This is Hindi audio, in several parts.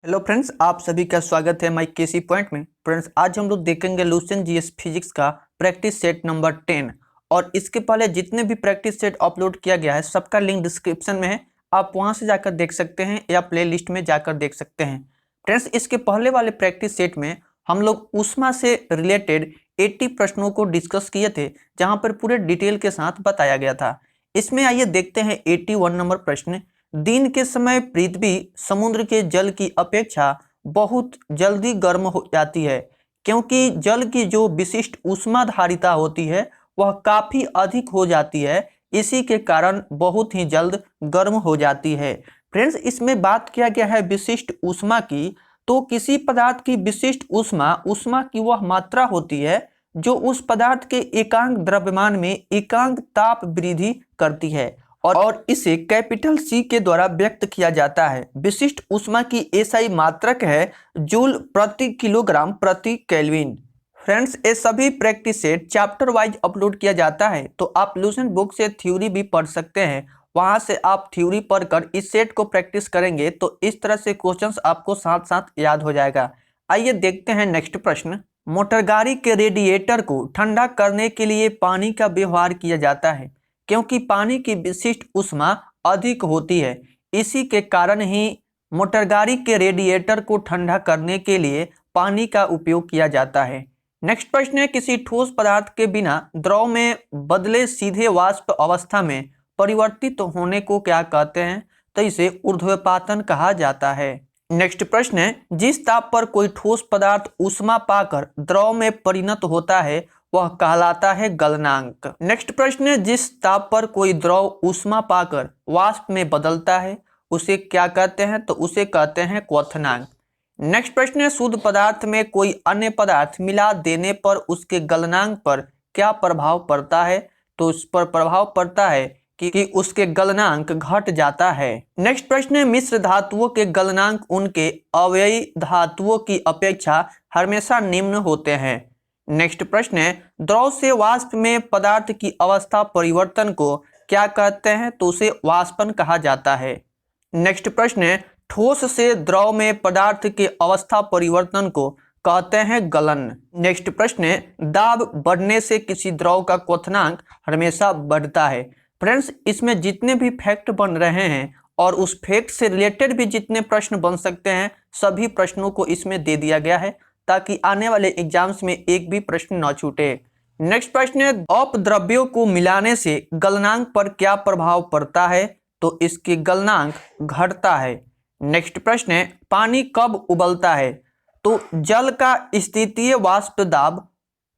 हेलो फ्रेंड्स, आप सभी का स्वागत है माई केसी पॉइंट में। फ्रेंड्स, आज हम लोग देखेंगे लुसेंट जीएस फिजिक्स का प्रैक्टिस सेट नंबर 10। और इसके पहले जितने भी प्रैक्टिस सेट अपलोड किया गया है सबका लिंक डिस्क्रिप्शन में है, आप वहां से जाकर देख सकते हैं या प्ले लिस्ट में जाकर देख सकते हैं। फ्रेंड्स, इसके पहले वाले प्रैक्टिस सेट में हम लोग ऊष्मा से रिलेटेड 80 प्रश्नों को डिस्कस किए थे, जहाँ पर पूरे डिटेल के साथ बताया गया था। इसमें आइए देखते हैं 81 नंबर प्रश्न। दिन के समय पृथ्वी समुद्र के जल की अपेक्षा बहुत जल्दी गर्म हो जाती है, क्योंकि जल की जो विशिष्ट ऊष्माधारिता होती है वह काफी अधिक हो जाती है। इसी के कारण बहुत ही जल्द गर्म हो जाती है। फ्रेंड्स, इसमें बात किया गया है विशिष्ट ऊष्मा की। तो किसी पदार्थ की विशिष्ट ऊष्मा ऊष्मा की वह मात्रा होती है जो उस पदार्थ के एकांक द्रव्यमान में एकांक ताप वृद्धि करती है, और इसे कैपिटल सी के द्वारा व्यक्त किया जाता है। विशिष्ट ऊष्मा की एसआई मात्रक है जूल प्रति किलोग्राम प्रति केल्विन। फ्रेंड्स, ये सभी practice set chapter wise upload किया जाता है, तो आप लुसेंट बुक से थ्योरी भी पढ़ सकते हैं। वहां से आप थ्योरी पढ़कर इस सेट को प्रैक्टिस करेंगे तो इस तरह से क्वेश्चंस आपको साथ साथ याद हो जाएगा। आइए देखते हैं नेक्स्ट प्रश्न। मोटरगाड़ी के रेडिएटर को ठंडा करने के लिए पानी का व्यवहार किया जाता है, क्योंकि पानी की विशिष्ट ऊष्मा अधिक होती है। इसी के कारण ही मोटरगाड़ी के रेडिएटर को ठंडा करने के लिए पानी का उपयोग किया जाता है। नेक्स्ट प्रश्न है, किसी ठोस पदार्थ के बिना द्रव में बदले सीधे वाष्प अवस्था में परिवर्तित होने को क्या कहते हैं? तो इसे ऊर्ध्वपातन कहा जाता है। नेक्स्ट प्रश्न है, जिस ताप पर कोई ठोस पदार्थ ऊष्मा पाकर द्रव में परिणत होता है वह कहलाता है गलनांक। नेक्स्ट प्रश्न है, जिस ताप पर कोई द्रव ऊष्मा पाकर वाष्प में बदलता है उसे क्या कहते हैं? तो उसे कहते हैं क्वथनांक। नेक्स्ट प्रश्न है, शुद्ध पदार्थ में कोई अन्य पदार्थ मिला देने पर उसके गलनांक पर क्या प्रभाव पड़ता है? तो उस पर प्रभाव पड़ता है कि उसके गलनांक घट जाता है। नेक्स्ट प्रश्न है, मिश्र धातुओं के गलनांक उनके अवयवी धातुओं की अपेक्षा हमेशा निम्न होते हैं। नेक्स्ट प्रश्न है, द्रव से वाष्प में पदार्थ की अवस्था परिवर्तन को क्या कहते हैं? तो उसे वाष्पन कहा जाता है। नेक्स्ट प्रश्न है, ठोस से द्रव में पदार्थ के अवस्था परिवर्तन को कहते हैं गलन। नेक्स्ट प्रश्न है, दाब बढ़ने से किसी द्रव का क्वथनांक हमेशा बढ़ता है। फ्रेंड्स, इसमें जितने भी फैक्ट बन रहे हैं और उस फैक्ट से रिलेटेड भी जितने प्रश्न बन सकते हैं सभी प्रश्नों को इसमें दे दिया गया है, ताकि आने वाले एग्जाम्स में एक भी प्रश्न न छूटे। नेक्स्ट प्रश्न है, अपद्रव्यों को मिलाने से गलनांक पर क्या प्रभाव पड़ता है? तो इसके गलनांक घटता है। नेक्स्ट प्रश्न है, पानी कब उबलता है? तो जल का स्थितीय वाष्प दाब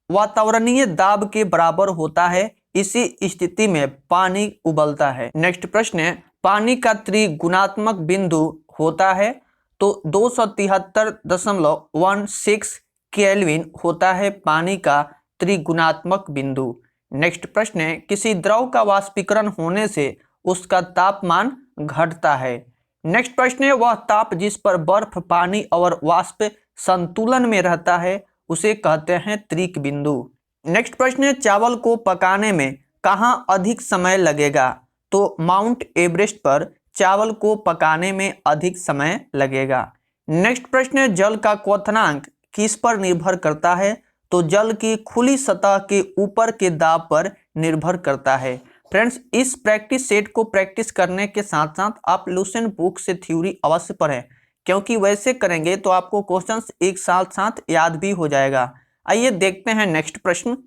वातावरणीय दाब के बराबर होता है, इसी स्थिति में पानी उबलता है। नेक्स्ट प्रश्न है, पानी का त्रिगुणात्मक बिंदु होता है? तो 273.16 केल्विन होता है पानी का त्रिगुणात्मक बिंदु। नेक्स्ट प्रश्न है, किसी द्रव का वाष्पीकरण होने से उसका तापमान घटता है। नेक्स्ट प्रश्न है, वह ताप जिस पर बर्फ पानी और वाष्प संतुलन में रहता है उसे कहते हैं त्रिक बिंदु। नेक्स्ट प्रश्न है, चावल को पकाने में कहाँ अधिक समय लगेगा? तो माउंट एवरेस्ट पर चावल को पकाने में अधिक समय लगेगा। नेक्स्ट प्रश्न है, जल का क्वथनांक किस पर निर्भर करता है? तो जल की खुली सतह के ऊपर के दाब पर निर्भर करता है। फ्रेंड्स, इस प्रैक्टिस सेट को प्रैक्टिस करने के साथ साथ आप लुसेंट बुक से थ्योरी अवश्य पढ़ें, क्योंकि वैसे करेंगे तो आपको क्वेश्चंस एक साथ साथ याद भी हो जाएगा। आइए देखते हैं नेक्स्ट प्रश्न।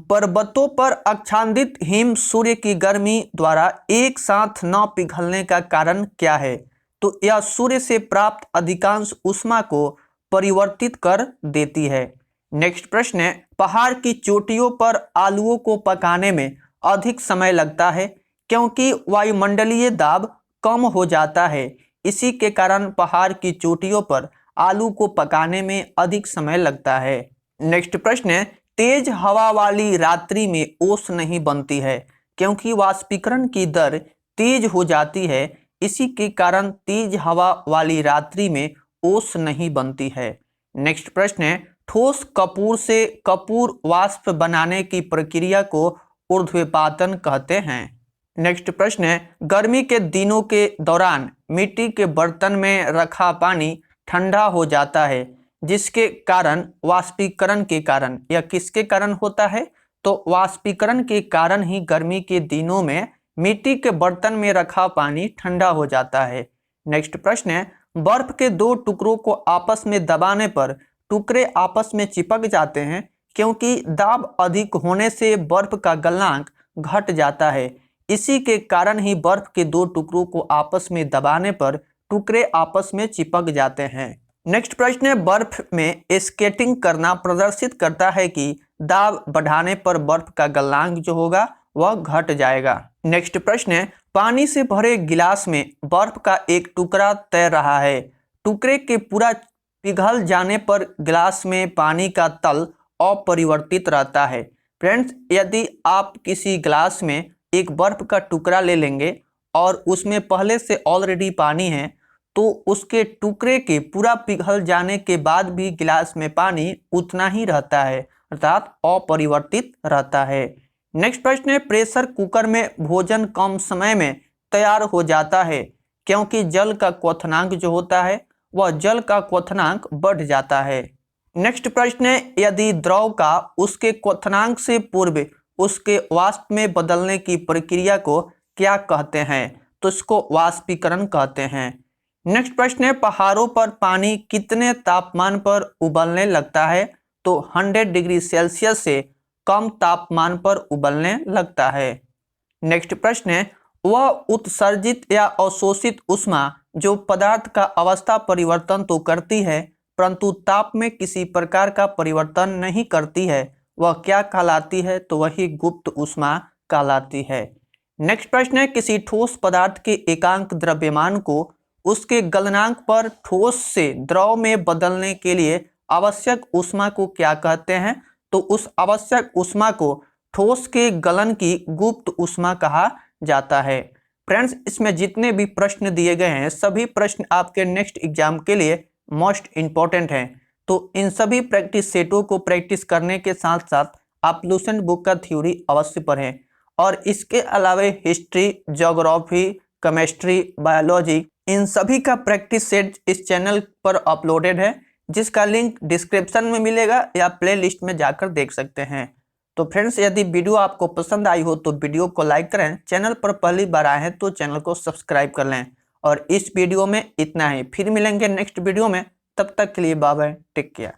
पर्वतों पर आच्छादित हिम सूर्य की गर्मी द्वारा एक साथ न पिघलने का कारण क्या है? तो यह सूर्य से प्राप्त अधिकांश ऊष्मा को परिवर्तित कर देती है। नेक्स्ट प्रश्न है, पहाड़ की चोटियों पर आलुओं को पकाने में अधिक समय लगता है, क्योंकि वायुमंडलीय दाब कम हो जाता है। इसी के कारण पहाड़ की चोटियों पर आलू को पकाने में अधिक समय लगता है। नेक्स्ट प्रश्न है, तेज हवा वाली रात्रि में ओस नहीं बनती है, क्योंकि वाष्पीकरण की दर तेज हो जाती है। इसी के कारण तेज हवा वाली रात्रि में ओस नहीं बनती है। नेक्स्ट प्रश्न है, ठोस कपूर से कपूर वाष्प बनाने की प्रक्रिया को ऊर्ध्वपातन कहते हैं। नेक्स्ट प्रश्न है, गर्मी के दिनों के दौरान मिट्टी के बर्तन में रखा पानी ठंडा हो जाता है, जिसके कारण वाष्पीकरण के कारण, यह किसके कारण होता है? तो वाष्पीकरण के कारण ही गर्मी के दिनों में मिट्टी के बर्तन में रखा पानी ठंडा हो जाता है। नेक्स्ट प्रश्न है, बर्फ के दो टुकड़ों को आपस में दबाने पर टुकड़े आपस में चिपक जाते हैं क्योंकि दाब अधिक होने से बर्फ का गलनांक घट जाता है। इसी के कारण ही बर्फ के दो टुकड़ों को आपस में दबाने पर टुकड़े आपस में चिपक जाते हैं। नेक्स्ट प्रश्न है, बर्फ में स्केटिंग करना प्रदर्शित करता है कि दाब बढ़ाने पर बर्फ का गलनांक जो होगा वह घट जाएगा। नेक्स्ट प्रश्न है, पानी से भरे गिलास में बर्फ का एक टुकड़ा तैर रहा है। टुकड़े के पूरा पिघल जाने पर गिलास में पानी का तल अपरिवर्तित रहता है। फ्रेंड्स, यदि आप किसी गिलास में एक बर्फ का टुकड़ा ले लेंगे और उसमें पहले से ऑलरेडी पानी है, तो उसके टुकड़े के पूरा पिघल जाने के बाद भी गिलास में पानी उतना ही रहता है, अर्थात अपरिवर्तित रहता है। नेक्स्ट प्रश्न है, प्रेशर कुकर में भोजन कम समय में तैयार हो जाता है क्योंकि जल का क्वथनांक जो होता है वह जल का क्वथनांक बढ़ जाता है। नेक्स्ट प्रश्न है, यदि द्रव का उसके क्वथनांक से पूर्व उसके वाष्प में बदलने की प्रक्रिया को क्या कहते हैं? तो इसको वाष्पीकरण कहते हैं। नेक्स्ट प्रश्न है, पहाड़ों पर पानी कितने तापमान पर उबलने लगता है? तो 100 डिग्री सेल्सियस से कम तापमान पर उबलने लगता है। नेक्स्ट प्रश्न है, वह उत्सर्जित या अवशोषित ऊष्मा जो पदार्थ का अवस्था परिवर्तन तो करती है परंतु ताप में किसी प्रकार का परिवर्तन नहीं करती है, वह क्या कहलाती है? तो वही गुप्त ऊष्मा कहलाती है। नेक्स्ट प्रश्न है, किसी ठोस पदार्थ के एकांक द्रव्यमान को उसके गलनांक पर ठोस से द्रव में बदलने के लिए आवश्यक ऊष्मा को क्या कहते हैं? तो उस आवश्यक ऊष्मा को ठोस के गलन की गुप्त ऊष्मा कहा जाता है। फ्रेंड्स, इसमें जितने भी प्रश्न दिए गए हैं सभी प्रश्न आपके नेक्स्ट एग्जाम के लिए मोस्ट इम्पॉर्टेंट हैं। तो इन सभी प्रैक्टिस सेटों को प्रैक्टिस करने के साथ साथ आप लूसेंट बुक का थ्योरी अवश्य पढ़ें। और इसके अलावा हिस्ट्री, ज्योग्राफी, केमिस्ट्री, बायोलॉजी, इन सभी का प्रैक्टिस सेट इस चैनल पर अपलोडेड है, जिसका लिंक डिस्क्रिप्शन में मिलेगा या प्ले लिस्ट में जाकर देख सकते हैं। तो फ्रेंड्स, यदि वीडियो आपको पसंद आई हो तो वीडियो को लाइक करें, चैनल पर पहली बार आए हैं तो चैनल को सब्सक्राइब कर लें। और इस वीडियो में इतना ही, फिर मिलेंगे नेक्स्ट वीडियो में, तब तक के लिए बाय बाय, टेक केयर।